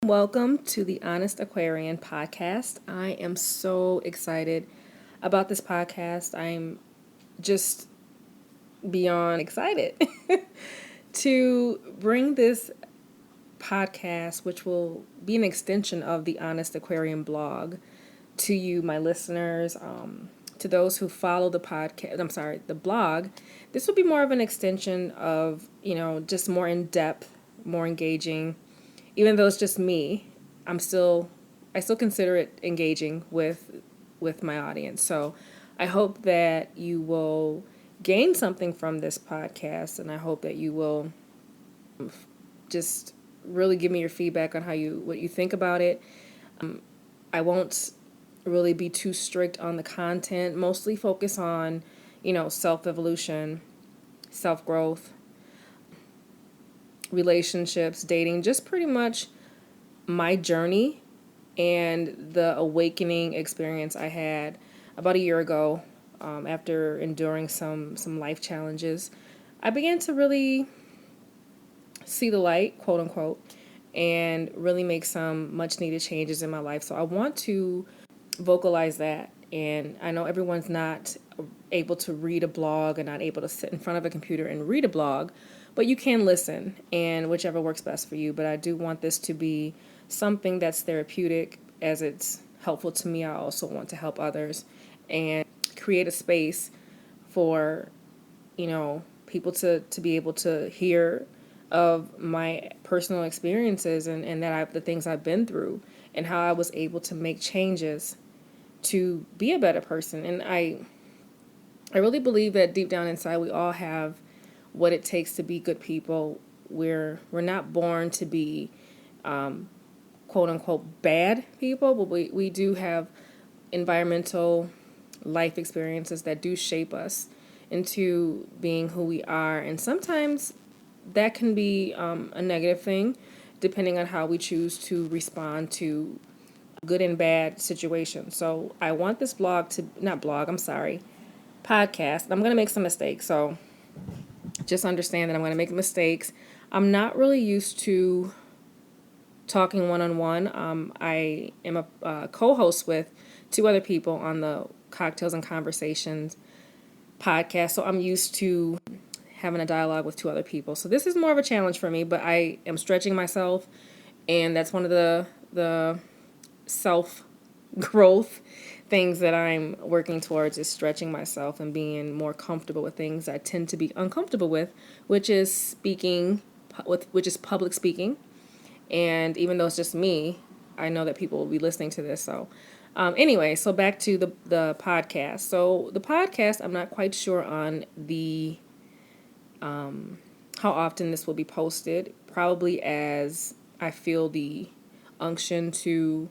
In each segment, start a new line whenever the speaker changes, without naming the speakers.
welcome to the Honest Aquarian podcast. I am so excited about this podcast. I'm just beyond excited to bring this podcast, which will be an extension of the Honest Aquarian blog, to you, my listeners. To those who follow the blog. This will be more of an extension of, just more in depth, more engaging. Even though it's just me, I still consider it engaging with my audience. So I hope that you will gain something from this podcast, and I hope that you will just really give me your feedback on what you think about it. I won't really be too strict on the content, mostly focus on, self-evolution, self-growth, relationships, dating, just pretty much my journey and the awakening experience I had about a year ago after enduring some life challenges. I began to really see the light, quote unquote, and really make some much needed changes in my life. So I want to vocalize that. And I know everyone's not able to read a blog and not able to sit in front of a computer and read a blog, but you can listen, and whichever works best for you. But I do want this to be something that's therapeutic. As it's helpful to me, I also want to help others and create a space for, people to be able to hear of my personal experiences and the things I've been through and how I was able to make changes to be a better person. And I really believe that deep down inside we all have what it takes to be good people. We're not born to be quote unquote bad people, but we do have environmental life experiences that do shape us into being who we are. And sometimes that can be a negative thing, depending on how we choose to respond to good and bad situations. So I want this podcast. I'm going to make some mistakes. So just understand that I'm going to make mistakes. I'm not really used to talking one-on-one. I am a co-host with two other people on the Cocktails and Conversations podcast. So I'm used to having a dialogue with two other people. So this is more of a challenge for me, but I am stretching myself, and that's one of the self-growth things that I'm working towards, is stretching myself and being more comfortable with things I tend to be uncomfortable with, which is public speaking. And even though it's just me, I know that people will be listening to this. So anyway, so back to the podcast. So the podcast, I'm not quite sure on the how often this will be posted. Probably as I feel the unction to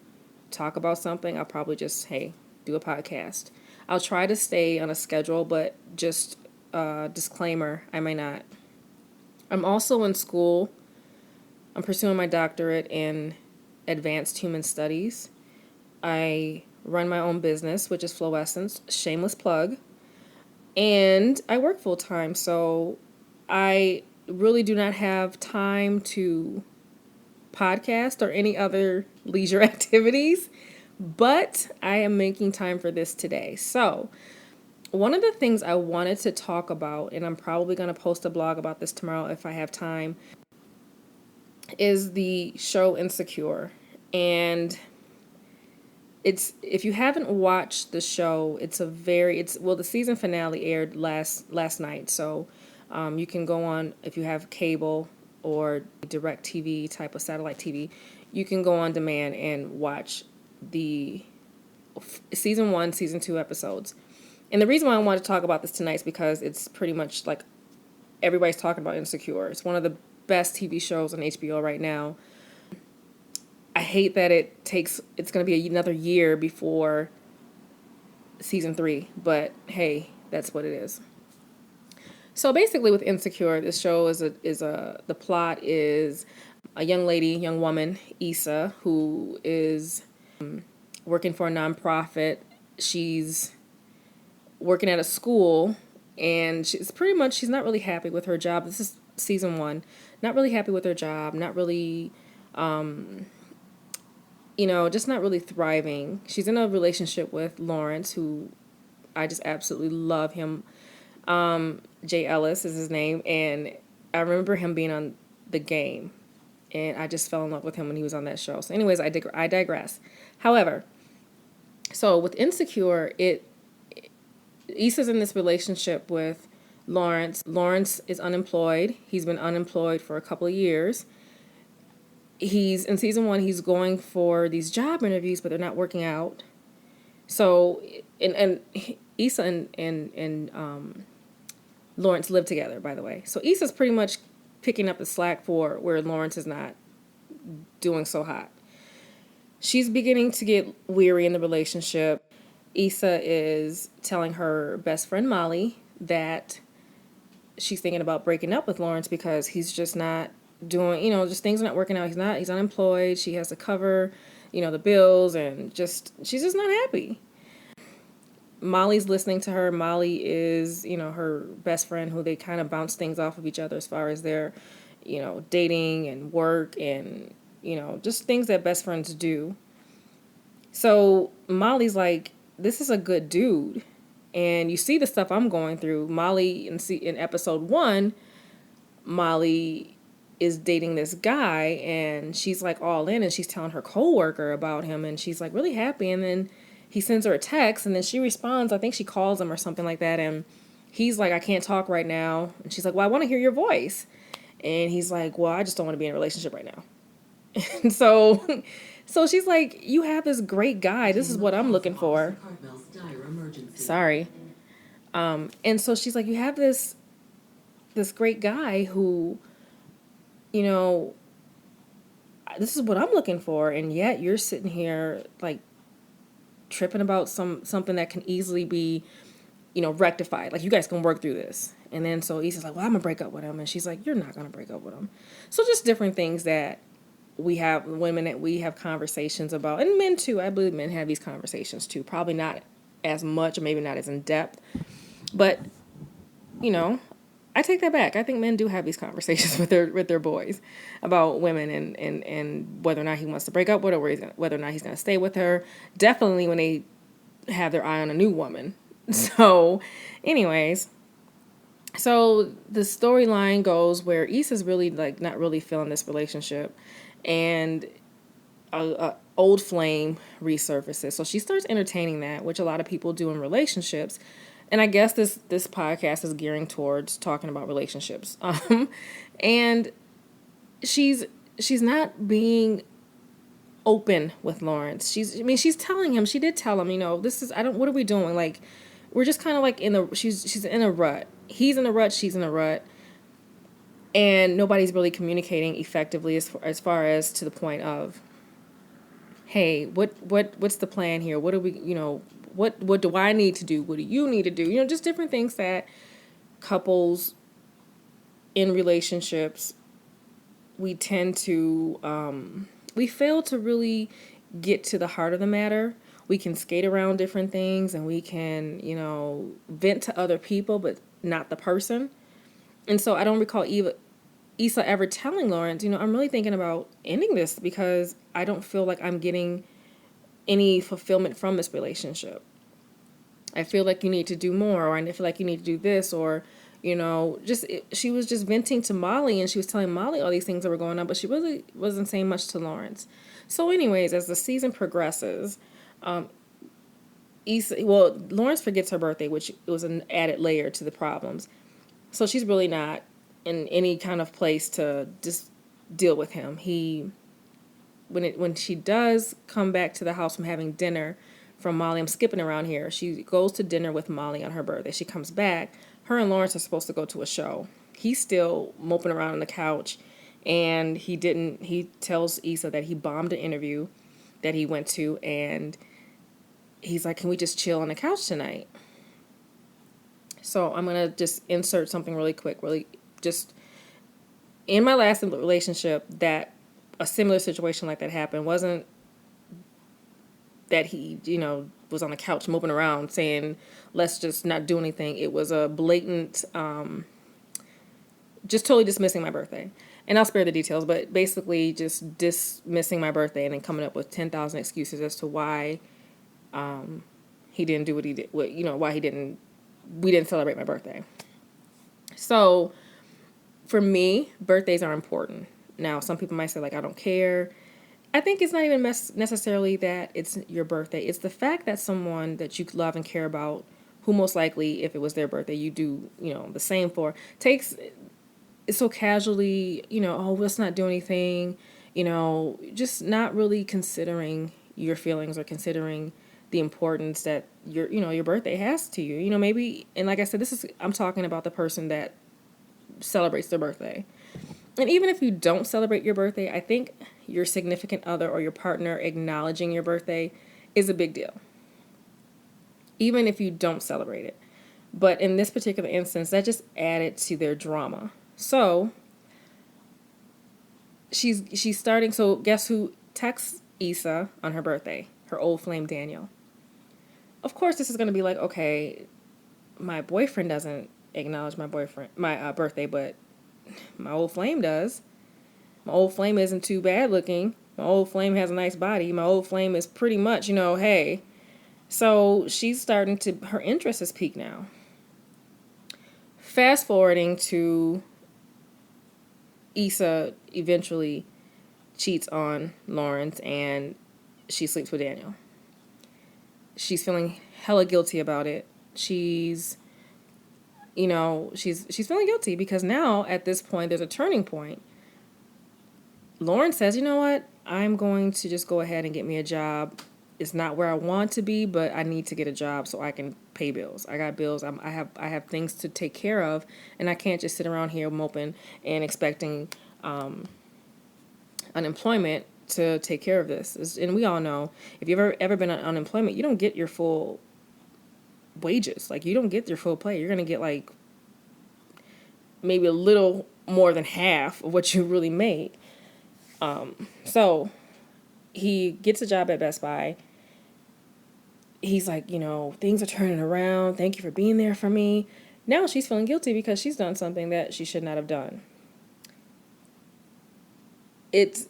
talk about something, I'll probably just, do a podcast. I'll try to stay on a schedule, but just disclaimer, I may not. I'm also in school. I'm pursuing my doctorate in advanced human studies. I run my own business, which is Flow Essence, shameless plug. And I work full time, so I really do not have time to podcast or any other leisure activities, but I am making time for this today. So one of the things I wanted to talk about, and I'm probably going to post a blog about this tomorrow if I have time, is the show Insecure. And if you haven't watched the show, the season finale aired last night. So you can go on, if you have cable or direct TV type of satellite TV, you can go on demand and watch the season 1, season 2 episodes. And the reason why I want to talk about this tonight is because it's pretty much like everybody's talking about Insecure. It's one of the best TV shows on HBO right now. I hate that it's going to be another year before season 3, but hey, that's what it is. So basically with Insecure, this show the plot is a young woman, Issa, who is working for a nonprofit. She's working at a school, and she's not really happy with her job. This is season 1. Not really happy with her job, not really just not really thriving. She's in a relationship with Lawrence, who I just absolutely love him. Jay Ellis is his name, and I remember him being on The Game, and I just fell in love with him when he was on that show. So, anyways, I digress. However, so with Insecure, Issa's in this relationship with Lawrence. Lawrence is unemployed. He's been unemployed for a couple of years. He's in season 1. He's going for these job interviews, but they're not working out. So, and Issa and Lawrence live together, by the way. So Issa's pretty much picking up the slack for where Lawrence is not doing so hot. She's beginning to get weary in the relationship. Issa is telling her best friend Molly that she's thinking about breaking up with Lawrence because he's just not doing, just things are not working out. He's unemployed. She has to cover, the bills, and she's just not happy. Molly's listening to her. Molly is, her best friend who they kind of bounce things off of each other as far as their, dating and work and, just things that best friends do. So Molly's like, this is a good dude. And you see the stuff I'm going through. Molly, in episode 1, Molly is dating this guy, and she's like all in, and she's telling her coworker about him, and she's like really happy. And then he sends her a text, and then she responds. I think she calls him or something like that, and he's like, I can't talk right now. And she's like, well, I want to hear your voice. And he's like, well, I just don't want to be in a relationship right now. And so she's like, you have this great guy. This is what I'm looking for. Sorry. And so she's like, you have this great guy who, this is what I'm looking for. And yet you're sitting here like tripping about something that can easily be, rectified. Like, you guys can work through this. And then so Issa's like, well, I'm gonna break up with him. And she's like, you're not gonna break up with him. So just different things that women that we have conversations about, and men too. I believe men have these conversations too. Probably not as much, or maybe not as in depth. But, I take that back. I think men do have these conversations with their boys about women and whether or not he wants to break up with her, whether or not he's going to stay with her. Definitely when they have their eye on a new woman. So, anyways, so the storyline goes where Issa's really like not really feeling this relationship, and a old flame resurfaces. So she starts entertaining that, which a lot of people do in relationships. And I guess this podcast is gearing towards talking about relationships. And she's not being open with Lawrence. She's telling him, she did tell him, what are we doing? Like, we're just kind of like she's in a rut. He's in a rut, she's in a rut. And nobody's really communicating effectively as far as to the point of, hey, what's the plan here? What do we, what do I need to do? What do you need to do? Just different things that couples in relationships, we tend to, we fail to really get to the heart of the matter. We can skate around different things, and we can, vent to other people, but not the person. And so I don't recall Issa ever telling Lawrence, I'm really thinking about ending this because I don't feel like I'm getting any fulfillment from this relationship. I feel like you need to do more, or I feel like you need to do this, or, she was just venting to Molly, and she was telling Molly all these things that were going on, but she really wasn't saying much to Lawrence. So anyways, as the season progresses, Lawrence forgets her birthday, which was an added layer to the problems. So she's really not in any kind of place to just deal with him. When she does come back to the house from having dinner from Molly, I'm skipping around here. She goes to dinner with Molly on her birthday. She comes back. Her and Lawrence are supposed to go to a show. He's still moping around on the couch, and he tells Issa that he bombed an interview that he went to, and he's like, can we just chill on the couch tonight? So I'm going to just insert something really quick, just in my last relationship, that a similar situation like that happened. Wasn't that he, was on the couch moping around saying, let's just not do anything. It was a blatant, just totally dismissing my birthday. and I'll spare the details, but basically just dismissing my birthday and then coming up with 10,000 excuses as to why he didn't do what he did, why we didn't celebrate my birthday. So for me, birthdays are important. Now, some people might say, like, I don't care. I think it's not even necessarily that it's your birthday. It's the fact that someone that you love and care about, who most likely, if it was their birthday, you do, the same for, takes it so casually, oh, let's not do anything, just not really considering your feelings or considering the importance that your birthday has to you. Maybe, and like I said, I'm talking about the person that celebrates their birthday. And even if you don't celebrate your birthday, I think your significant other or your partner acknowledging your birthday is a big deal, even if you don't celebrate it. But in this particular instance, that just added to their drama. So she's starting. So guess who texts Issa on her birthday? Her old flame, Daniel. Of course, this is going to be like, okay, my boyfriend doesn't acknowledge my birthday, but my old flame does. My old flame isn't too bad looking. My old flame has a nice body. My old flame is pretty much, hey. So she's starting to, her interest is peaked now. Fast forwarding to Issa eventually cheats on Lawrence and she sleeps with Daniel. She's feeling hella guilty about it. She's feeling guilty because now at this point there's a turning point. Lawrence says, you know what? I'm going to just go ahead and get me a job. It's not where I want to be, but I need to get a job so I can pay bills. I got bills. I have things to take care of, and I can't just sit around here moping and expecting unemployment to take care of this. And we all know, if you've ever been on unemployment, you don't get your full wages. Like, you don't get your full pay. You're going to get like maybe a little more than half of what you really make. So he gets a job at Best Buy. He's like, things are turning around. Thank you for being there for me. Now she's feeling guilty because she's done something that she should not have done. It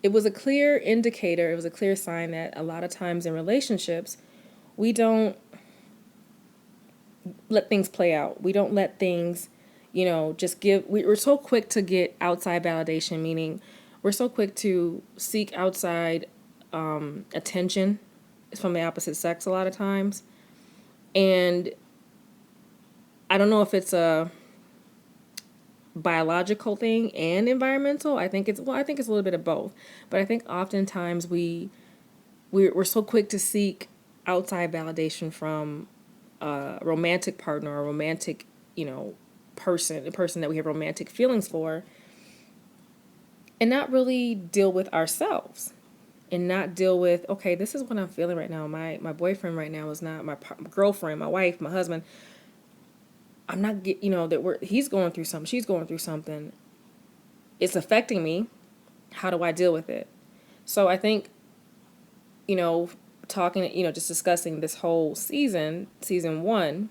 was a clear indicator. It was a clear sign that a lot of times in relationships, we don't let things play out. We don't let things, we're so quick to get outside validation, meaning we're so quick to seek outside attention from the opposite sex a lot of times. And I don't know if it's a biological thing and environmental. I think it's a little bit of both. But I think oftentimes we're so quick to seek outside validation from a romantic partner or a romantic, a person that we have romantic feelings for, and not really deal with ourselves and not deal with, okay, this is what I'm feeling right now. My boyfriend right now is not my girlfriend, my wife, my husband. I'm not he's going through something. She's going through something. It's affecting me. How do I deal with it? So I think, talking, just discussing this whole season 1,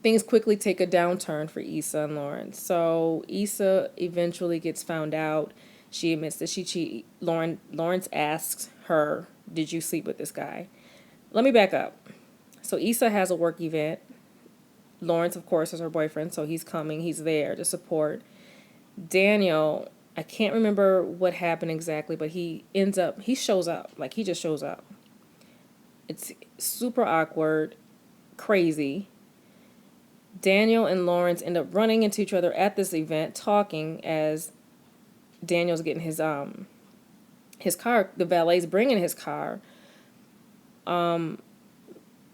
things quickly take a downturn for Issa and Lawrence. So Issa eventually gets found out. She admits that she cheated. Lawrence asks her, did you sleep with this guy? Let me back up. So Issa has a work event. Lawrence, of course, is her boyfriend, so he's coming. He's there to support. Daniel, I can't remember what happened exactly, but he shows up. Like, he just shows up. It's super awkward, crazy. Daniel and Lawrence end up running into each other at this event, talking as Daniel's getting his car. The valet's bringing his car.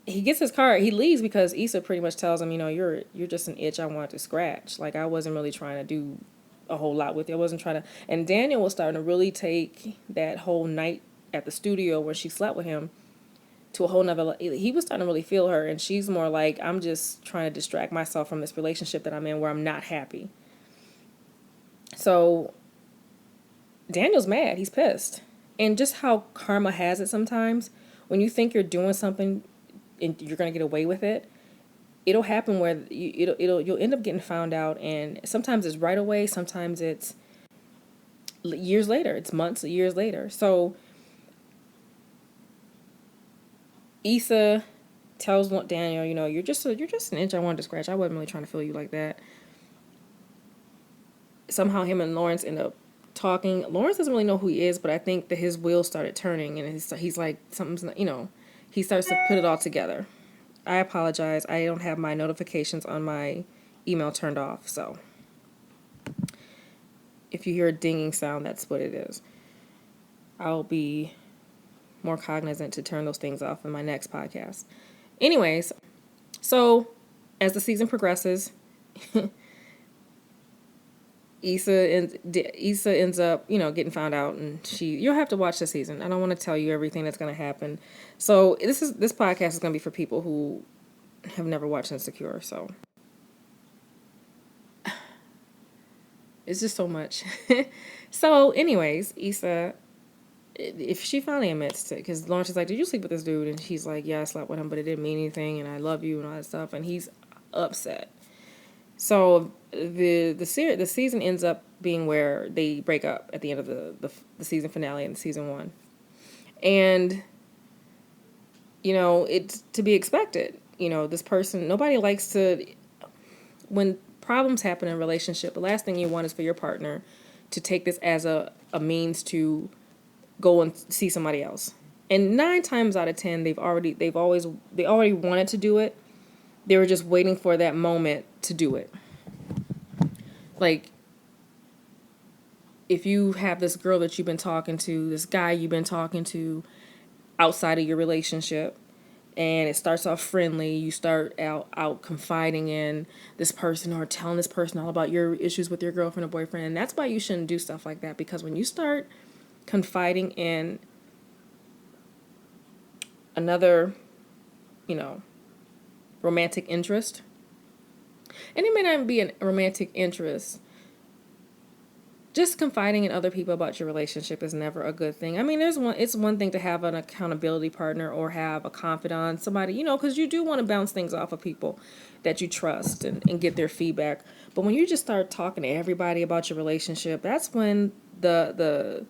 He gets his car. He leaves because Issa pretty much tells him, you're just an itch I wanted to scratch. Like, I wasn't really trying to do a whole lot with you. I wasn't trying to. And Daniel was starting to really take that whole night at the studio where she slept with him to a whole nother. He was starting to really feel her, and she's more like, I'm just trying to distract myself from this relationship that I'm in where I'm not happy. So Daniel's mad. He's pissed. And just how karma has it sometimes, when you think you're doing something and you're going to get away with it, it'll happen where you'll end up getting found out, and sometimes it's right away, sometimes it's years later, it's months, years later. So Issa tells Daniel, you're just an inch I wanted to scratch. I wasn't really trying to feel you like that. Somehow him and Lawrence end up talking. Lawrence doesn't really know who he is, but I think that his wheels started turning, and he's like, something's, he starts to put it all together. I apologize. I don't have my notifications on my email turned off, so if you hear a dinging sound, that's what it is. I'll be more cognizant to turn those things off in my next podcast. Anyways, so as the season progresses, Issa ends up, getting found out, and you'll have to watch the season. I don't want to tell you everything that's going to happen. So this podcast is going to be for people who have never watched Insecure. So it's just so much. So anyways, Issa, if she finally admits to, because Lawrence is like, did you sleep with this dude? And she's like, yeah, I slept with him, but it didn't mean anything, and I love you and all that stuff, and he's upset. So the season ends up being where they break up at the end of the season finale in season 1. And, it's to be expected. This person, nobody likes to, when problems happen in a relationship, the last thing you want is for your partner to take this as a means to go and see somebody else. And 9 times out of 10, they already wanted to do it. They were just waiting for that moment to do it. Like, if you have this girl that you've been talking to, this guy you've been talking to outside of your relationship, and it starts off friendly, you start out confiding in this person or telling this person all about your issues with your girlfriend or boyfriend. And that's why you shouldn't do stuff like that, because when you start confiding in another, romantic interest, and it may not be a romantic interest, just confiding in other people about your relationship is never a good thing. I mean, it's one thing to have an accountability partner or have a confidant, somebody, because you do want to bounce things off of people that you trust and get their feedback. But when you just start talking to everybody about your relationship, that's when the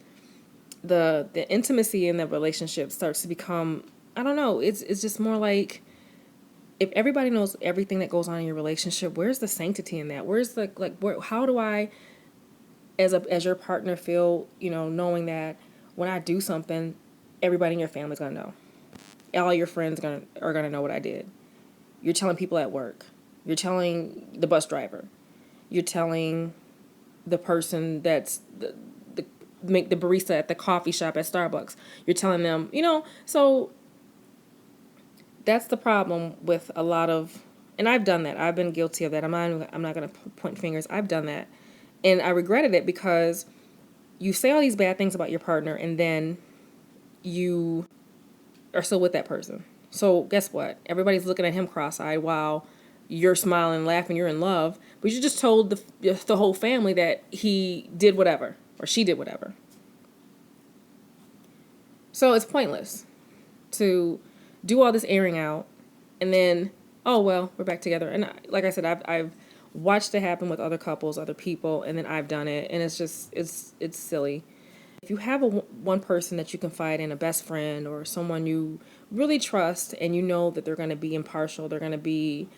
intimacy in the relationship starts to become, I don't know, it's just more like, if everybody knows everything that goes on in your relationship, where's the sanctity in that? Where's how do I, as your partner, feel, knowing that when I do something, everybody in your family's gonna know. All your friends are gonna know what I did. You're telling people at work. You're telling the bus driver. You're telling the person that's make the barista at the coffee shop at Starbucks. You're telling them, so that's the problem with a lot of, and I've done that. I've been guilty of that. I'm not going to point fingers. I've done that. And I regretted it, because you say all these bad things about your partner and then you are still with that person. So guess what? Everybody's looking at him cross-eyed while you're smiling, laughing, you're in love. But you just told the whole family that he did whatever or she did whatever. So it's pointless to do all this airing out and then, oh, well, we're back together. And like I said, I've watched it happen with other couples, other people, and then I've done it. And it's just, it's silly. If you have one person that you confide in, a best friend or someone you really trust, and you know that they're going to be impartial, they're going to be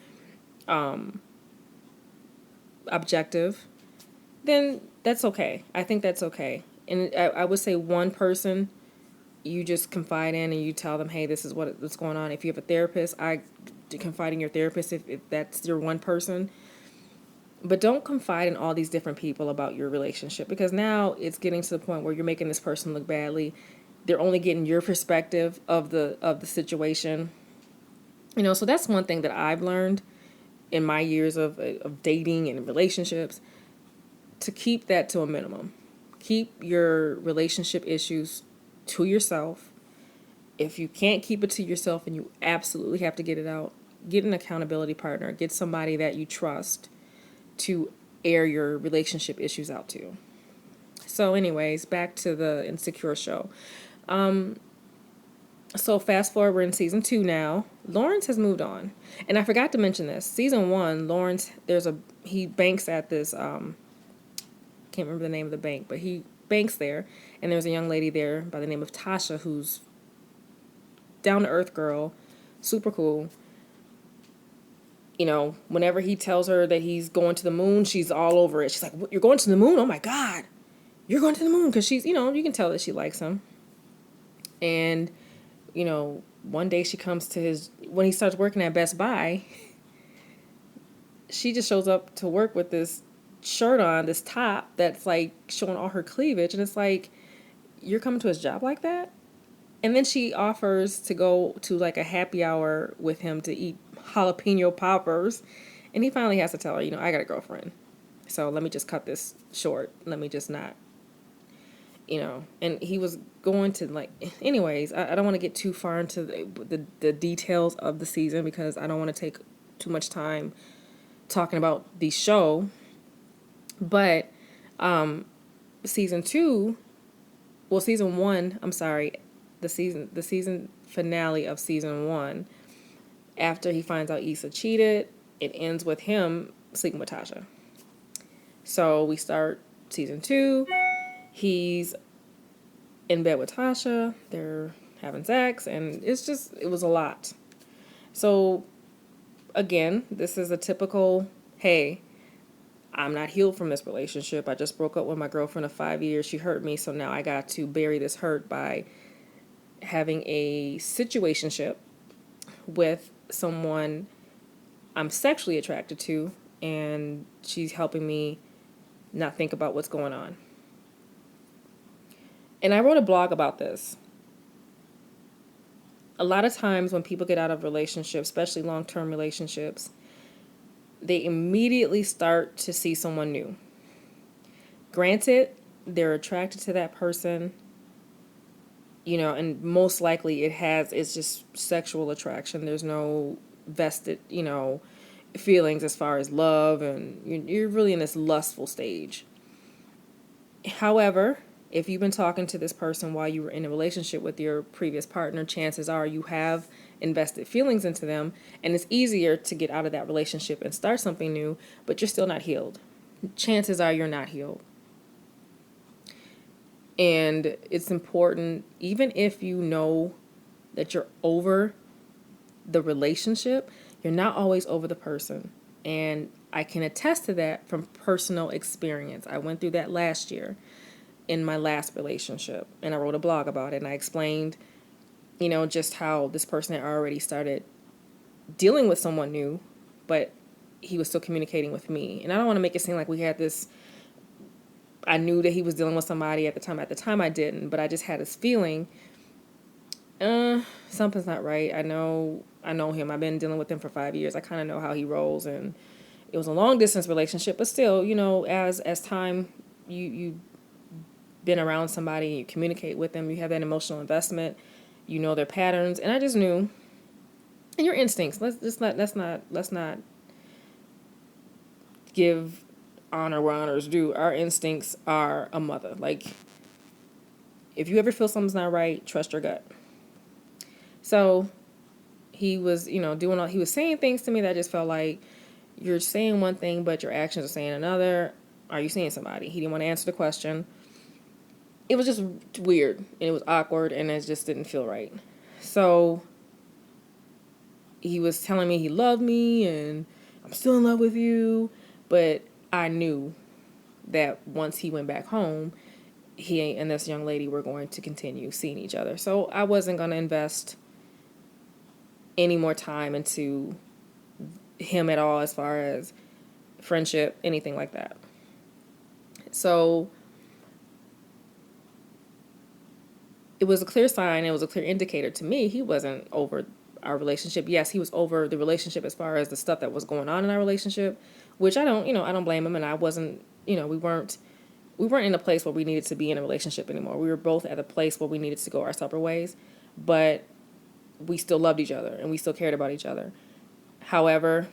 objective, then that's okay. I think that's okay. And I would say one person you just confide in and you tell them, hey, this is what's going on. If you have a therapist, I confide in your therapist if that's your one person. But don't confide in all these different people about your relationship, because now it's getting to the point where you're making this person look badly. They're only getting your perspective of the situation. So that's one thing that I've learned in my years of dating and relationships, to keep that to a minimum. Keep your relationship issues to yourself. If you can't keep it to yourself and you absolutely have to get it out, get an accountability partner. Get somebody that you trust to air your relationship issues out to. So anyways, back to the Insecure show. So fast forward, we're in season 2 now. Lawrence has moved on. And I forgot to mention this. Season 1, Lawrence, he banks at this, can't remember the name of the bank, but he banks there. And there's a young lady there by the name of Tasha who's down-to-earth girl, super cool. You know, whenever he tells her that he's going to the moon, she's all over it. She's like, "You're going to the moon? Oh my God, you're going to the moon." Because she's, you can tell that she likes him. And, one day she comes to when he starts working at Best Buy, she just shows up to work with this shirt on, this top that's like showing all her cleavage. And it's like, you're coming to his job like that? And then she offers to go to like a happy hour with him to eat jalapeno poppers. And he finally has to tell her, I got a girlfriend. So let me just cut this short. Let me just not, And he was going to anyways, I don't want to get too far into the details of the season because I don't want to take too much time talking about the show. But season 1, I'm sorry, the season finale of season 1, after he finds out Issa cheated, it ends with him sleeping with Tasha. So we start season 2. He's in bed with Tasha. They're having sex, and it was a lot. So again, this is a typical, hey, I'm not healed from this relationship. I just broke up with my girlfriend of 5 years. She hurt me, so now I got to bury this hurt by having a situationship with someone I'm sexually attracted to, and she's helping me not think about what's going on. And I wrote a blog about this. A lot of times when people get out of relationships, especially long-term relationships, they immediately start to see someone new. Granted, they're attracted to that person, and most likely it's just sexual attraction. There's no vested, feelings as far as love, and you're really in this lustful stage. However, if you've been talking to this person while you were in a relationship with your previous partner, chances are you have invested feelings into them, and it's easier to get out of that relationship and start something new, but you're still not healed. Chances are you're not healed. And it's important, even if you know that you're over the relationship, you're not always over the person. And I can attest to that from personal experience. I went through that last year in my last relationship, and I wrote a blog about it, and I explained, just how this person had already started dealing with someone new, but he was still communicating with me. And I don't want to make it seem like we had this, I knew that he was dealing with somebody at the time. At the time I didn't, but I just had this feeling, something's not right. I know him. I've been dealing with him for 5 years. I kind of know how he rolls, and it was a long distance relationship, but still, as time you been around somebody, you communicate with them, you have that emotional investment, their patterns, and I just knew, and your instincts. Let's not give honor where honor's due. Our instincts are a mother. Like, if you ever feel something's not right, trust your gut. So he was, doing all, he was saying things to me that I just felt like, you're saying one thing, but your actions are saying another. Are you seeing somebody? He didn't want to answer the question. It was just weird, and it was awkward, and it just didn't feel right. So he was telling me he loved me, and I'm still in love with you, but I knew that once he went back home, he and this young lady were going to continue seeing each other. So I wasn't going to invest any more time into him at all as far as friendship, anything like that. So it was a clear sign. It was a clear indicator to me. He wasn't over our relationship. Yes, he was over the relationship as far as the stuff that was going on in our relationship, which I don't blame him. And I wasn't, we weren't in a place where we needed to be in a relationship anymore. We were both at a place where we needed to go our separate ways, but we still loved each other and we still cared about each other. However,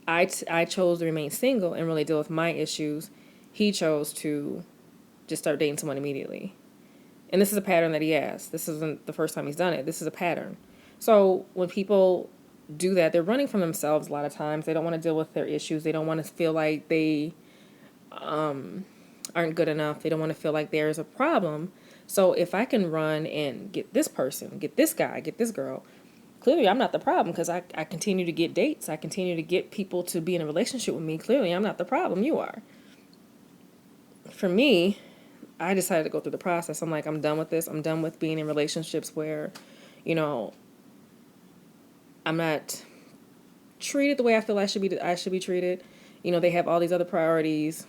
I chose to remain single and really deal with my issues. He chose to just start dating someone immediately. And this is a pattern that he has. This isn't the first time he's done it. This is a pattern. So when people do that, they're running from themselves a lot of times. They don't want to deal with their issues. They don't want to feel like they aren't good enough. They don't want to feel like there's a problem. So if I can run and get this person, get this guy, get this girl, clearly I'm not the problem because I continue to get dates. I continue to get people to be in a relationship with me. Clearly I'm not the problem. You are. For me, I decided to go through the process. I'm like, I'm done with this. I'm done with being in relationships where, you know, I'm not treated the way I feel I should be treated. You know, they have all these other priorities.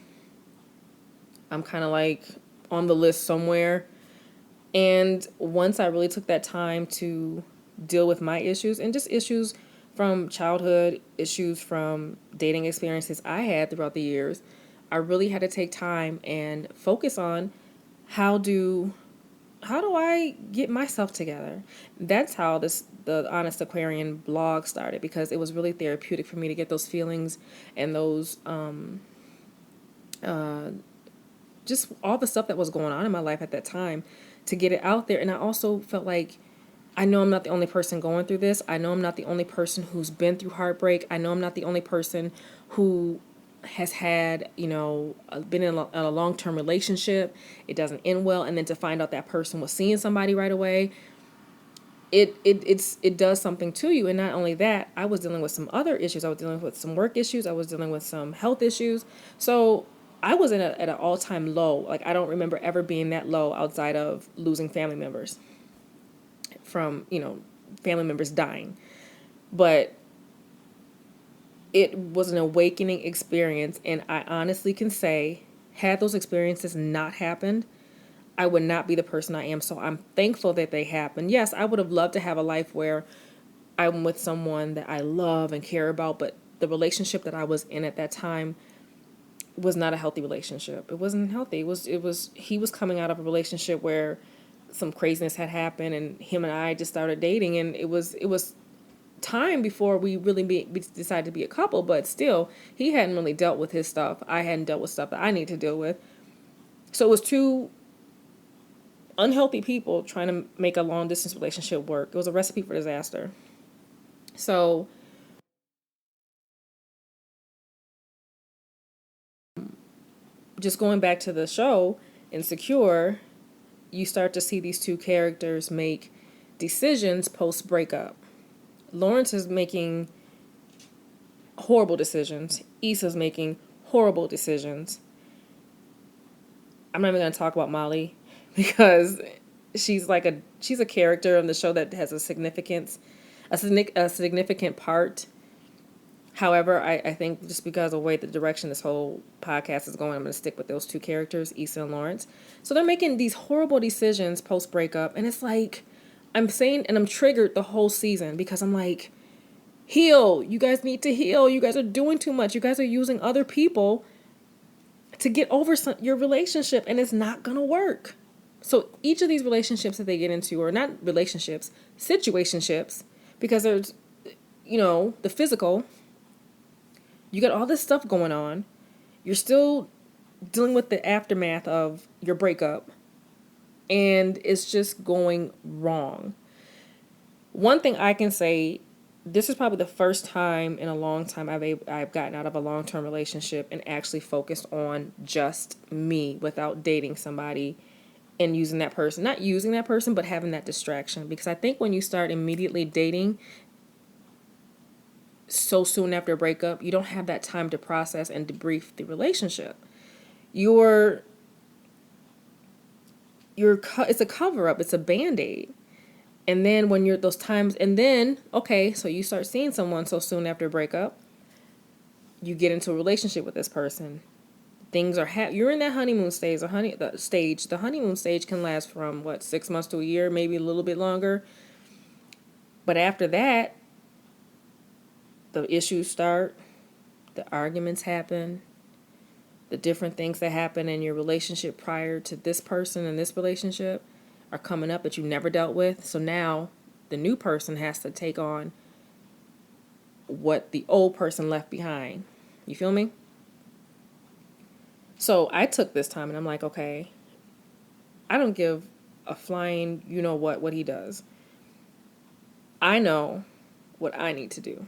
I'm kind of like on the list somewhere. And once I really took that time to deal with my issues and just issues from childhood, issues from dating experiences I had throughout the years, I really had to take time and focus on how do how do I get myself together? That's how the Honest Aquarian blog started, because it was really therapeutic for me to get those feelings and those just all the stuff that was going on in my life at that time, to get it out there. And I also felt like I know I'm not the only person going through this. I know I'm not the only person who's been through heartbreak. I know I'm not the only person who has had, been in a long-term relationship. It doesn't end well. And then to find out that person was seeing somebody right away, it does something to you. And not only that, I was dealing with some other issues. I was dealing with some work issues. I was dealing with some health issues. So I was at an all-time low. Like, I don't remember ever being that low outside of losing family members from, family members dying. But it was an awakening experience. And I honestly can say, had those experiences not happened, I would not be the person I am. So I'm thankful that they happened. Yes, I would have loved to have a life where I'm with someone that I love and care about, but the relationship that I was in at that time was not a healthy relationship. It wasn't healthy. He was coming out of a relationship where some craziness had happened, and him and I just started dating, and it was time before we really decided to be a couple. But still, he hadn't really dealt with his stuff. I hadn't dealt with stuff that I need to deal with. So it was two unhealthy people trying to make a long distance relationship work. It was a recipe for disaster. So just going back to the show, Insecure, you start to see these two characters make decisions post breakup. Lawrence is making horrible decisions. Issa's making horrible decisions. I'm not even going to talk about Molly because she's a character on the show that has a significant part. However, I think just because of the way the direction this whole podcast is going, I'm going to stick with those two characters, Issa and Lawrence. So they're making these horrible decisions post breakup, and it's like, I'm saying, and I'm triggered the whole season because I'm like, heal. You guys need to heal. You guys are doing too much. You guys are using other people to get over your relationship, and it's not going to work. So each of these relationships that they get into, or not relationships, situationships, because there's, the physical, you got all this stuff going on. You're still dealing with the aftermath of your breakup, and it's just going wrong. One thing I can say, this is probably the first time in a long time I've gotten out of a long-term relationship and actually focused on just me without dating somebody and using that person. Not using that person, but having that distraction. Because I think when you start immediately dating so soon after a breakup, you don't have that time to process and debrief the relationship. It's a cover-up. It's a Band-Aid. And then when you're those times, and then, okay, so you start seeing someone so soon after a breakup, you get into a relationship with this person. Things are you're in that honeymoon stage. The honeymoon stage can last from 6 months to a year, maybe a little bit longer. But after that, the issues start, the arguments happen, the different things that happen in your relationship prior to this person and this relationship are coming up that you never dealt with. So now the new person has to take on what the old person left behind. You feel me? So I took this time and I'm like, okay, I don't give a flying, what he does. I know what I need to do.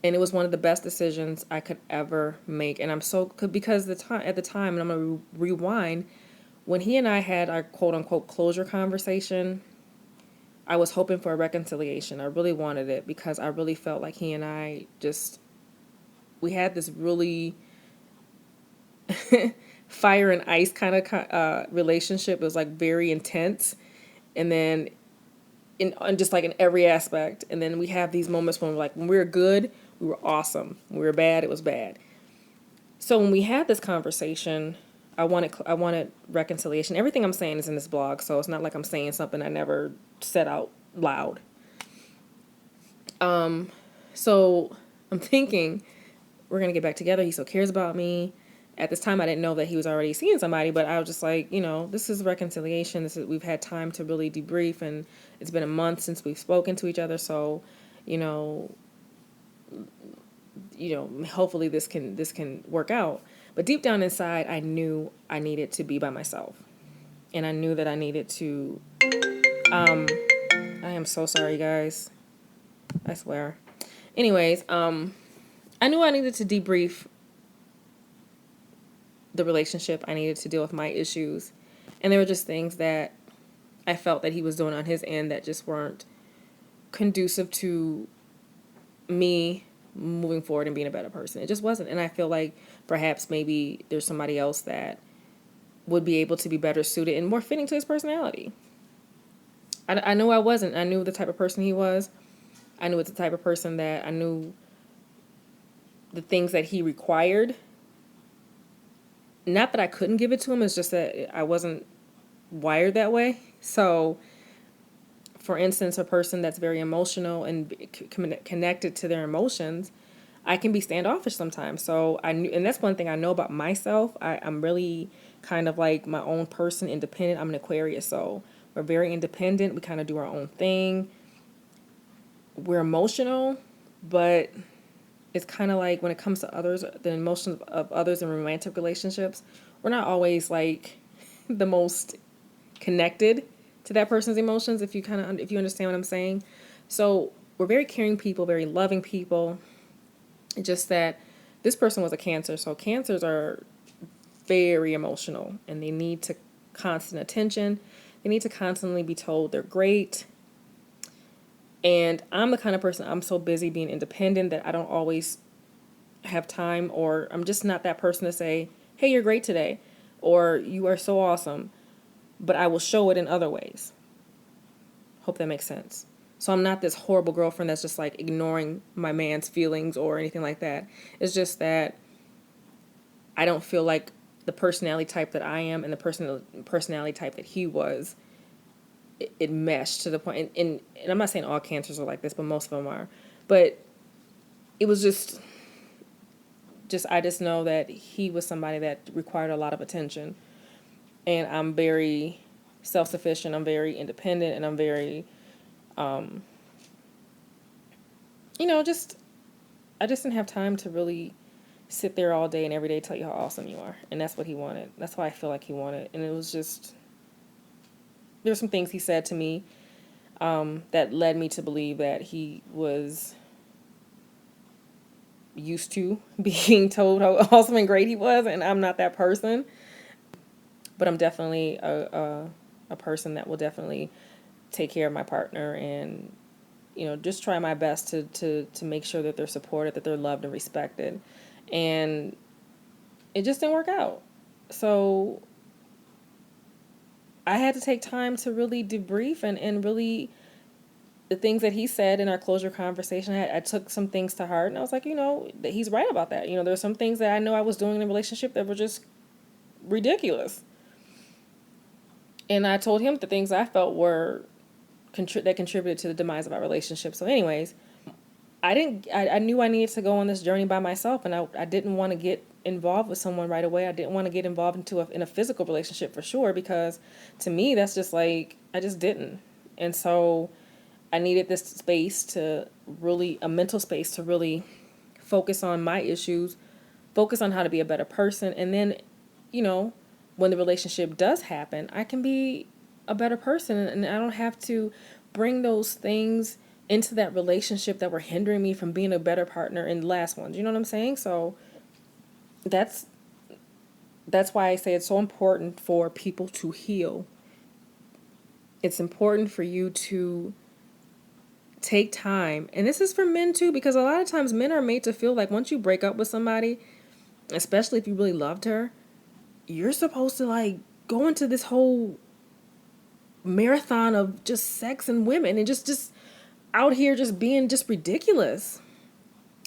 And it was one of the best decisions I could ever make. And I'm so, because at the time, and I'm going to rewind, when he and I had our quote unquote closure conversation, I was hoping for a reconciliation. I really wanted it because I really felt like he and I just, we had this really fire and ice kind of relationship. It was like very intense. And then in just like in every aspect. And then we have these moments when we're like, when we were good, we were awesome. When we were bad, it was bad. So when we had this conversation, I wanted reconciliation. Everything I'm saying is in this blog, so it's not like I'm saying something I never said out loud. So I'm thinking we're gonna get back together. He still cares about me. At this time, I didn't know that he was already seeing somebody, but I was just like, this is reconciliation. We've had time to really debrief, and it's been a month since we've spoken to each other. So, you know, hopefully this can work out. But deep down inside, I knew I needed to be by myself, and I knew that I needed to. I am so sorry, guys. I swear. Anyways, I knew I needed to debrief the relationship. I needed to deal with my issues, and there were just things that I felt that he was doing on his end that just weren't conducive to me moving forward and being a better person. It just wasn't. And I feel like perhaps maybe there's somebody else that would be able to be better suited and more fitting to his personality. I knew I wasn't. I knew the type of person he was. I knew it's the type of person that I knew the things that he required. Not that I couldn't give it to him, it's just that I wasn't wired that way. So, for instance, a person that's very emotional and connected to their emotions, I can be standoffish sometimes. So I knew, and that's one thing I know about myself. I'm really kind of like my own person, independent. I'm an Aquarius, so we're very independent. We kind of do our own thing. We're emotional, but it's kind of like when it comes to others, the emotions of others in romantic relationships, we're not always like the most connected to that person's emotions, if you understand what I'm saying. So we're very caring people, very loving people. Just that this person was a Cancer, so Cancers are very emotional and they need to constant attention. They need to constantly be told they're great. And I'm the kind of person, I'm so busy being independent that I don't always have time, or I'm just not that person to say, hey, you're great today, or you are so awesome. But I will show it in other ways. Hope that makes sense. So I'm not this horrible girlfriend that's just like ignoring my man's feelings or anything like that. It's just that I don't feel like the personality type that I am and the personality type that he was, it meshed to the point. And I'm not saying all Cancers are like this, but most of them are. But it was just I just know that he was somebody that required a lot of attention. And I'm very self-sufficient, I'm very independent, and I'm very, I just didn't have time to really sit there all day and every day tell you how awesome you are. And that's what he wanted. That's why I feel like he wanted. And it was just, there's some things he said to me that led me to believe that he was used to being told how awesome and great he was, and I'm not that person. But I'm definitely a person that will definitely take care of my partner and, just try my best to make sure that they're supported, that they're loved and respected. And it just didn't work out. So I had to take time to really debrief and really, the things that he said in our closure conversation, I took some things to heart, and I was like, that he's right about that. There's some things that I know I was doing in a relationship that were just ridiculous. And I told him the things I felt were that contributed to the demise of our relationship. So anyways, I knew I needed to go on this journey by myself, and I didn't want to get involved with someone right away. I didn't want to get involved in a physical relationship for sure, because to me, that's just like, I just didn't. And so I needed this space to really, a mental space to really focus on my issues, focus on how to be a better person. And then, when the relationship does happen, I can be a better person, and I don't have to bring those things into that relationship that were hindering me from being a better partner in the last ones. You know what I'm saying? So that's why I say it's so important for people to heal. It's important for you to take time. And this is for men too, because a lot of times men are made to feel like once you break up with somebody, especially if you really loved her, you're supposed to like go into this whole marathon of just sex and women and just out here just being just ridiculous.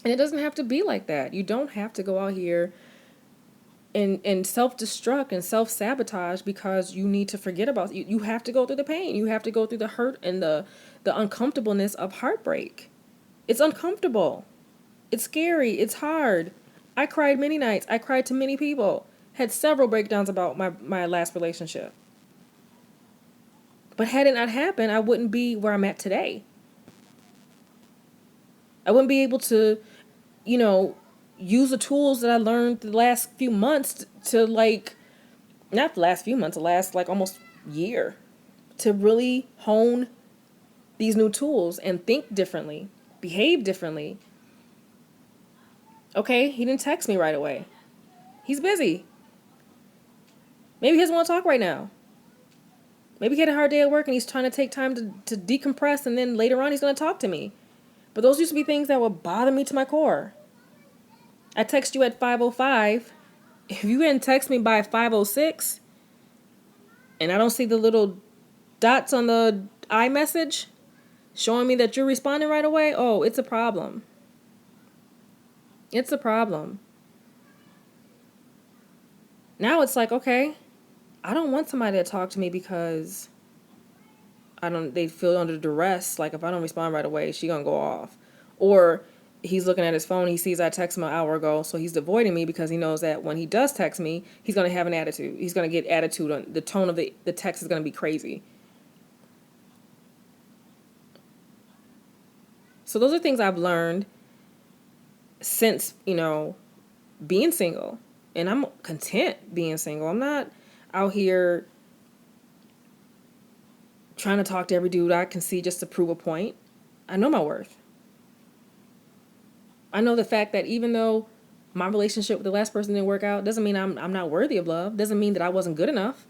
And it doesn't have to be like that. You don't have to go out here and self-destruct and self-sabotage because you need to forget about you. You have to go through the pain. You have to go through the hurt and the uncomfortableness of heartbreak. It's uncomfortable. It's scary. It's hard. I cried many nights. I cried to many people. Had several breakdowns about my last relationship. But had it not happened, I wouldn't be where I'm at today. I wouldn't be able to, use the tools that I learned the last few months to like, not the last few months, the last like almost year, to really hone these new tools and think differently, behave differently. Okay, he didn't text me right away. He's busy. Maybe he doesn't want to talk right now. Maybe he had a hard day at work and he's trying to take time to decompress, and then later on he's going to talk to me. But those used to be things that would bother me to my core. I text you at 5:05. If you didn't text me by 5:06 and I don't see the little dots on the iMessage showing me that you're responding right away, oh, it's a problem. It's a problem. Now it's like, okay, I don't want somebody to talk to me because they feel under duress. Like if I don't respond right away, she gonna go off. Or he's looking at his phone, he sees I texted him an hour ago, so he's avoiding me because he knows that when he does text me, he's gonna have an attitude. He's gonna get attitude on the tone of the text is gonna be crazy. So those are things I've learned since, being single. And I'm content being single. I'm not out here trying to talk to every dude I can see just to prove a point. I know my worth. I know the fact that even though my relationship with the last person didn't work out, doesn't mean I'm not worthy of love. Doesn't mean that I wasn't good enough.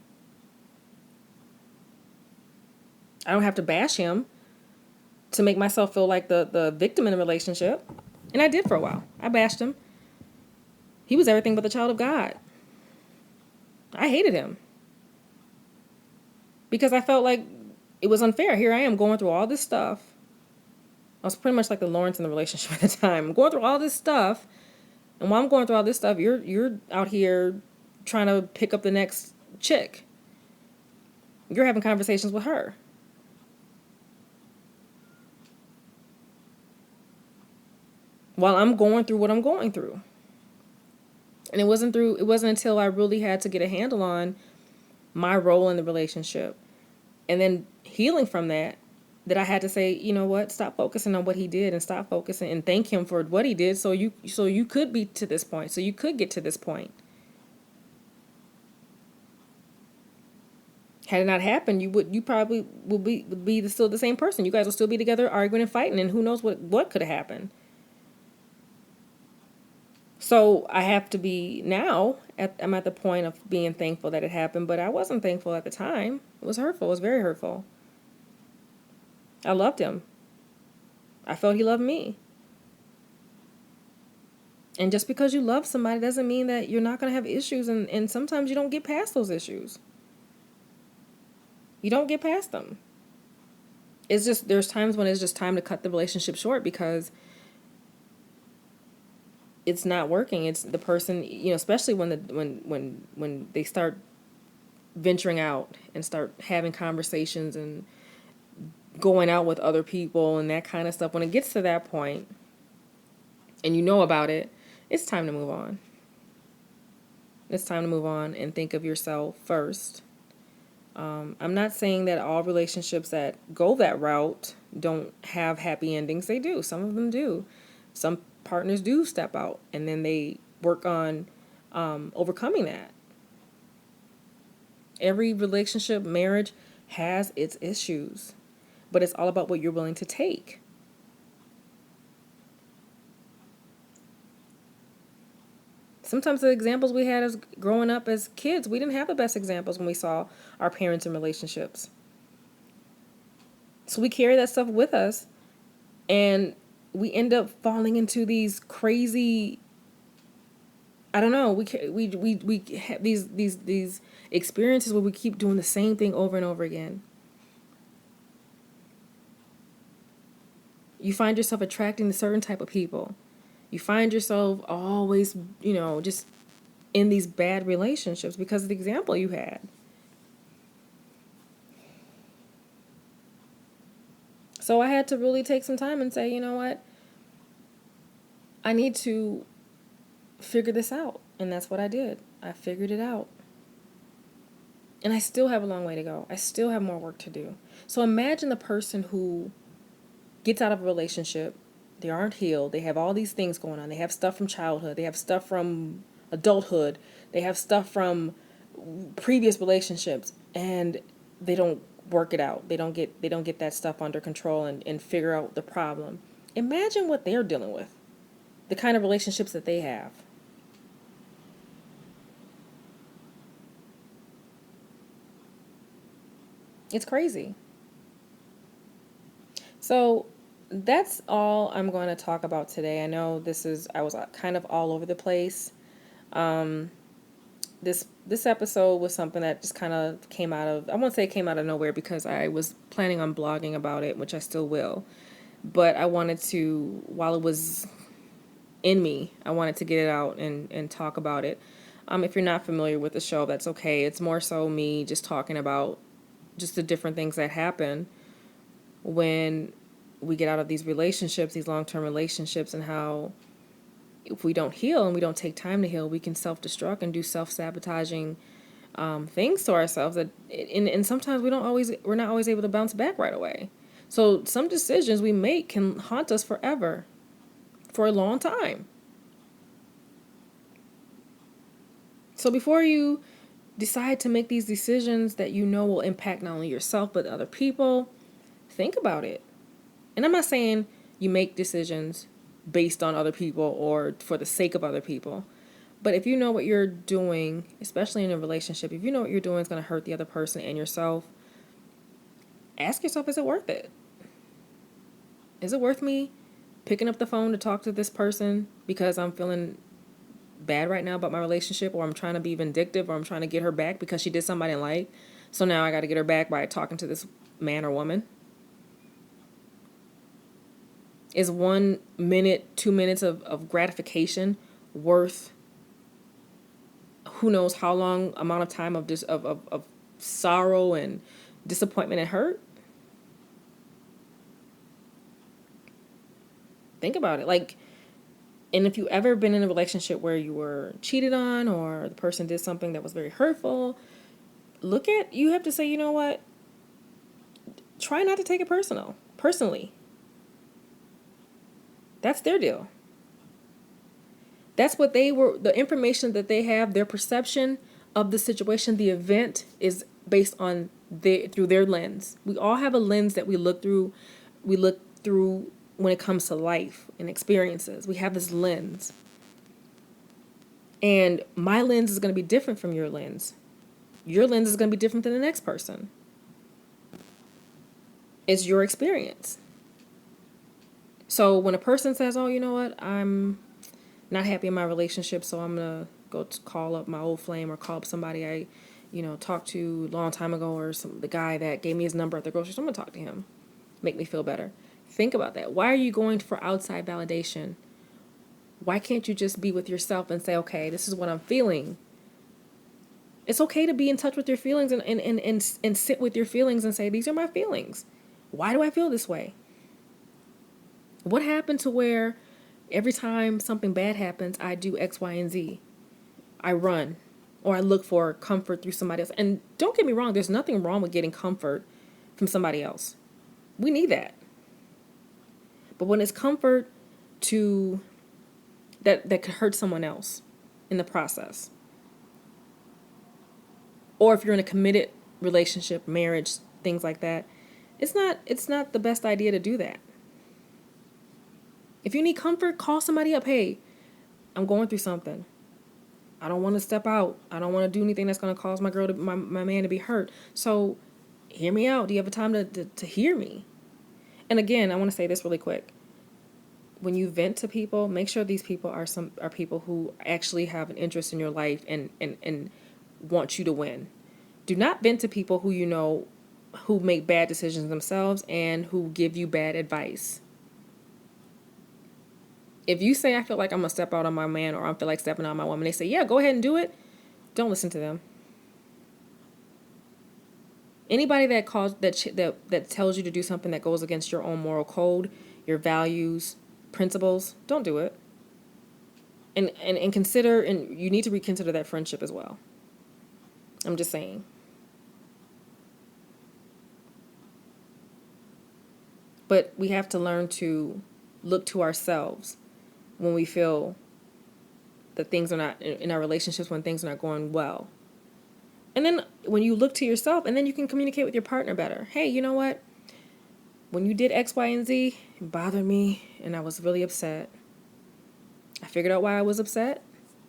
I don't have to bash him to make myself feel like the victim in the relationship. And I did for a while. I bashed him. He was everything but the child of God. I hated him. Because I felt like it was unfair. Here I am going through all this stuff. I was pretty much like the Lawrence in the relationship at the time. I'm going through all this stuff. And while I'm going through all this stuff, you're out here trying to pick up the next chick. You're having conversations with her. While I'm going through what I'm going through. And it wasn't until I really had to get a handle on my role in the relationship and then healing from that I had to say, you know what, stop focusing on what he did and stop focusing and thank him for what he did so you could be to this point, so you could get to this point. Had it not happened, you probably would be still the same person. You guys will still be together arguing and fighting, and who knows what could have happened. So I have to be now, I'm at the point of being thankful that it happened, but I wasn't thankful at the time. It was hurtful. It was very hurtful. I loved him. I felt he loved me. And just because you love somebody doesn't mean that you're not going to have issues, and sometimes you don't get past those issues. You don't get past them. It's just, there's times when it's just time to cut the relationship short because it's not working. It's the person, especially when they start venturing out and start having conversations and going out with other people and that kind of stuff. When it gets to that point and you know about it, it's time to move on. It's time to move on and think of yourself first. I'm not saying that all relationships that go that route don't have happy endings. They do. Some of them do. Some partners do step out and then they work on overcoming that. Every relationship, marriage has its issues, but it's all about what you're willing to take. Sometimes the examples we had as growing up as kids, we didn't have the best examples when we saw our parents in relationships. So we carry that stuff with us, and we end up falling into these crazy, I don't know, we have these experiences where we keep doing the same thing over and over again. You find yourself attracting a certain type of people. You find yourself always, just in these bad relationships because of the example you had. So I had to really take some time and say, you know what? I need to figure this out. And that's what I did. I figured it out. And I still have a long way to go. I still have more work to do. So imagine the person who gets out of a relationship. They aren't healed. They have all these things going on. They have stuff from childhood. They have stuff from adulthood. They have stuff from previous relationships. And they don't work it out. They don't get that stuff under control and figure out the problem. Imagine what they're dealing with. The kind of relationships that they have. It's crazy. So that's all I'm going to talk about today. I know I was kind of all over the place. This episode was something that just kind of came out of, I won't say it came out of nowhere because I was planning on blogging about it, which I still will. But I wanted to, while it was in me, I wanted to get it out and talk about it. If you're not familiar with the show, that's okay. It's more so me just talking about just the different things that happen when we get out of these relationships, these long-term relationships, and how if we don't heal and we don't take time to heal, we can self-destruct and do self-sabotaging things to ourselves and sometimes we're not always able to bounce back right away. So some decisions we make can haunt us forever, for a long time. So before you decide to make these decisions that you know will impact not only yourself but other people, think about it. And I'm not saying you make decisions based on other people or for the sake of other people. But if you know what you're doing, especially in a relationship, if you know what you're doing is going to hurt the other person and yourself, ask yourself, is it worth it? Is it worth me picking up the phone to talk to this person because I'm feeling bad right now about my relationship, or I'm trying to be vindictive, or I'm trying to get her back because she did something I didn't like? So now I got to get her back by talking to this man or woman. Is 1 minute, 2 minutes of gratification worth who knows how long amount of time of sorrow and disappointment and hurt? Think about it. And if you ever been in a relationship where you were cheated on or the person did something that was very hurtful, you have to say, you know what? Try not to take it personally. That's their deal. That's what the information that they have, their perception of the situation, the event is based on through their lens. We all have a lens that we look through when it comes to life and experiences. We have this lens. And my lens is going to be different from your lens. Your lens is going to be different than the next person. It's your experience. So when a person says, oh, you know what, I'm not happy in my relationship, so I'm going to go call up my old flame or call up somebody I, talked to a long time ago, or the guy that gave me his number at the grocery store, I'm going to talk to him. Make me feel better. Think about that. Why are you going for outside validation? Why can't you just be with yourself and say, okay, this is what I'm feeling? It's okay to be in touch with your feelings and sit with your feelings and say, these are my feelings. Why do I feel this way? What happened to where every time something bad happens, I do X, Y, and Z? I run, or I look for comfort through somebody else. And don't get me wrong, there's nothing wrong with getting comfort from somebody else. We need that. But when it's comfort that could hurt someone else in the process, or if you're in a committed relationship, marriage, things like that, it's not the best idea to do that. If you need comfort, call somebody up. Hey, I'm going through something. I don't want to step out. I don't want to do anything that's going to cause my man to be hurt. So hear me out. Do you have a time to hear me? And again, I want to say this really quick. When you vent to people, make sure these people are people who actually have an interest in your life and want you to win. Do not vent to people who make bad decisions themselves and who give you bad advice. If you say, I feel like I'm going to step out on my man, or I feel like stepping out on my woman, they say, yeah, go ahead and do it. Don't listen to them. Anybody that tells you to do something that goes against your own moral code, your values, principles, don't do it. And consider, and you need to reconsider that friendship as well. I'm just saying. But we have to learn to look to ourselves when we feel that things are not in our relationships, when things are not going well. And then when you look to yourself, and then you can communicate with your partner better. Hey, you know what? When you did X, Y, and Z, it bothered me, and I was really upset. I figured out why I was upset.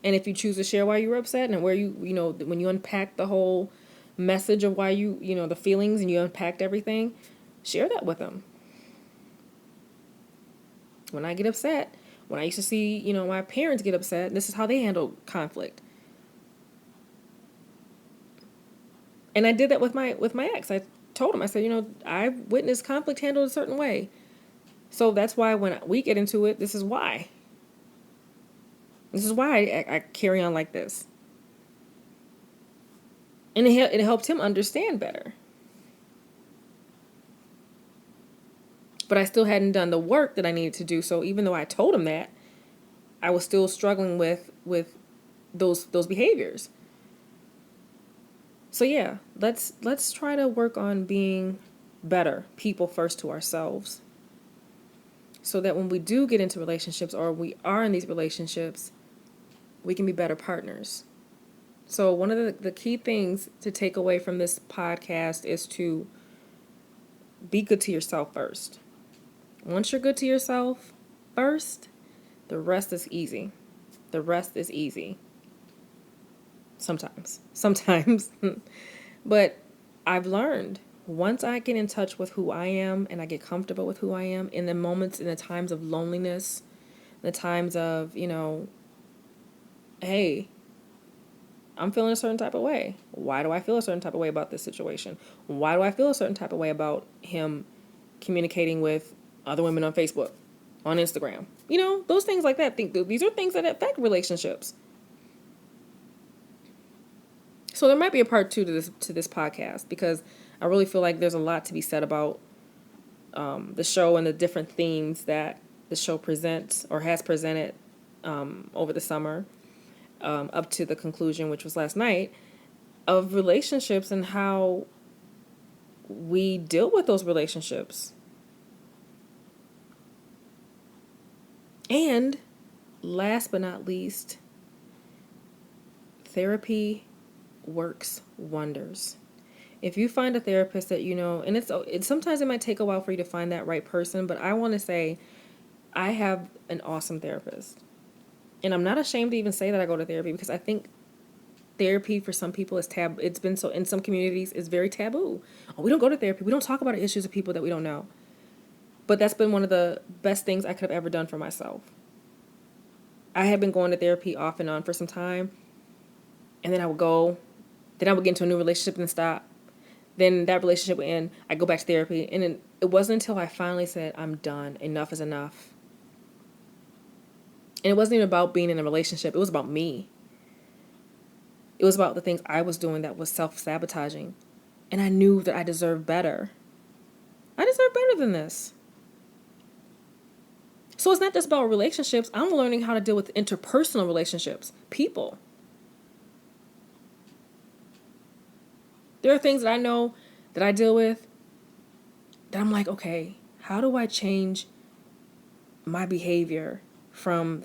And if you choose to share why you were upset, and where when you unpack the whole message of why the feelings, and you unpacked everything, share that with them. When I get upset, when I used to see, my parents get upset, this is how they handle conflict. And I did that with my ex. I told him, I said, I witnessed conflict handled a certain way. So that's why when we get into it, this is why. This is why I carry on like this. And it helped him understand better. But I still hadn't done the work that I needed to do. So even though I told him that, I was still struggling with those behaviors. So yeah, let's try to work on being better people first to ourselves, so that when we do get into relationships, or we are in these relationships, we can be better partners. So one of the key things to take away from this podcast is to be good to yourself first. Once you're good to yourself first, the rest is easy. The rest is easy. Sometimes. But I've learned, once I get in touch with who I am and I get comfortable with who I am, in the times of loneliness, the times of, hey, I'm feeling a certain type of way. Why do I feel a certain type of way about this situation? Why do I feel a certain type of way about him communicating with other women on Facebook, on Instagram? Those things like that. These are things that affect relationships. So there might be a part 2 to this podcast, because I really feel like there's a lot to be said about the show and the different themes that the show presents or has presented over the summer, up to the conclusion, which was last night, of relationships and how we deal with those relationships. And last but not least, therapy works wonders. If you find a therapist that and it's sometimes it might take a while for you to find that right person, but I want to say I have an awesome therapist. And I'm not ashamed to even say that I go to therapy, because I think therapy for some people is taboo. It's been so, in some communities, is very taboo. Oh, we don't go to therapy. We don't talk about our issues with people that we don't know. But that's been one of the best things I could have ever done for myself. I had been going to therapy off and on for some time, and then I would get into a new relationship and stop. Then that relationship would end. I go back to therapy, and then it wasn't until I finally said, I'm done. Enough is enough. And it wasn't even about being in a relationship. It was about me. It was about the things I was doing that was self-sabotaging. And I knew that I deserved better. I deserve better than this. So it's not just about relationships. I'm learning how to deal with interpersonal relationships. People. There are things that I know that I deal with that I'm like, okay, how do I change my behavior from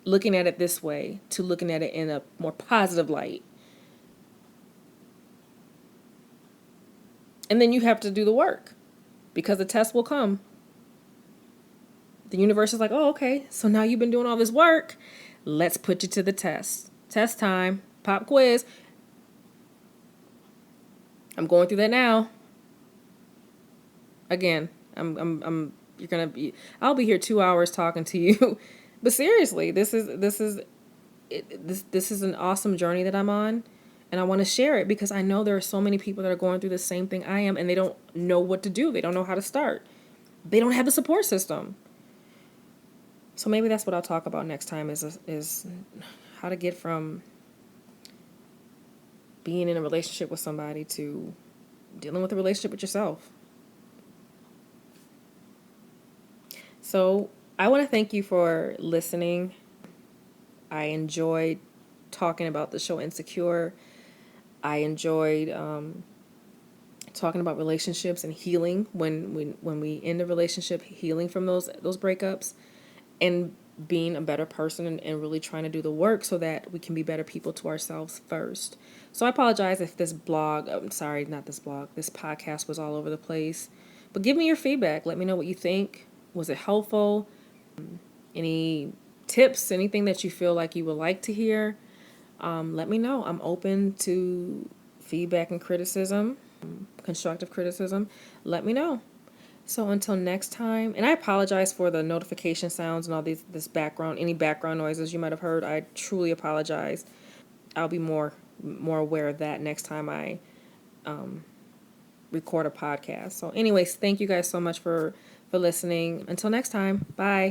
looking at it this way to looking at it in a more positive light? And then you have to do the work, because the test will come. The universe is like, oh, okay, so now you've been doing all this work. Let's put you to the test. test time. Pop quiz. I'm going through that now. Again, you're gonna be. I'll be here 2 hours talking to you, but seriously, this is an awesome journey that I'm on, and I want to share it because I know there are so many people that are going through the same thing I am, and they don't know what to do. They don't know how to start. They don't have the support system. So maybe that's what I'll talk about next time is how to get from being in a relationship with somebody to dealing with a relationship with yourself. So I want to thank you for listening. I enjoyed talking about the show Insecure. I enjoyed talking about relationships and healing when we end a relationship, healing from those breakups, and being a better person and really trying to do the work so that we can be better people to ourselves first. So I apologize if this podcast was all over the place. But give me your feedback. Let me know what you think. Was it helpful? Any tips, anything that you feel like you would like to hear? Let me know. I'm open to feedback and criticism, constructive criticism. Let me know. So until next time, and I apologize for the notification sounds and all this background, any background noises you might have heard. I truly apologize. I'll be more aware of that next time I record a podcast. So anyways, thank you guys so much for listening. Until next time, bye.